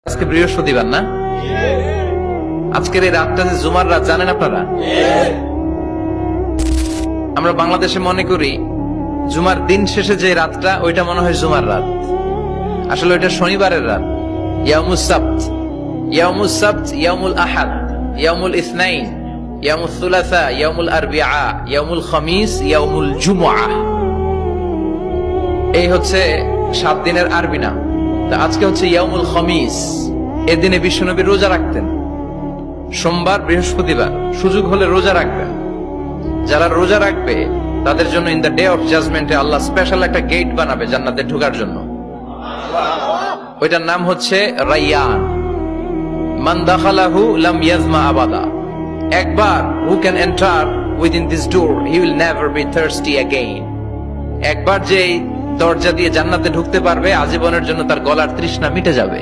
আজকে বৃহস্পতিবার না? আজকের এই রাতটা যে জুমার রাত জানেন আপনারা? আমরা বাংলাদেশে মনে করি জুমার দিন শেষে যে রাতটা ওইটা মনে হয় জুমার রাত, আসলে ওইটা শনিবারের রাত। ইয়াউমুস সাবত, ইয়াউমুস সাবত, ইয়াউমুল আহাদ, ইয়াউমুল ইসনাইন, ইয়াউমুল সুলাসা, ইয়াউমুল আরবিআ, ইয়াউমুল খামিস, ইয়াউমুল জুমআ। এই হচ্ছে 7 দিনের আরবি নাম। তা আজকে হচ্ছে ইয়াউমুল খামিস। এদিনে বিশ্বনবী রোজা রাখতেন, সোমবার বৃহস্পতিবার সুযোগ হলে রোজা রাখবেন। যারা রোজা রাখবে তাদের জন্য ইন দ্য ডে অফ জাজমেন্টে আল্লাহ স্পেশাল একটা গেট বানাবে জান্নাতে ঢোকার জন্য। ওইটার নাম হচ্ছে রাইয়ান। মান দাখালাহু লাম ইয়াজমা আবাদা। একবার who can enter within this door he will never be thirsty again. একবার যে দরজা দিয়ে জান্নাতে ঢুকতে পারবে আজীবনের জন্য তার গলার তৃষ্ণা মিটে যাবে।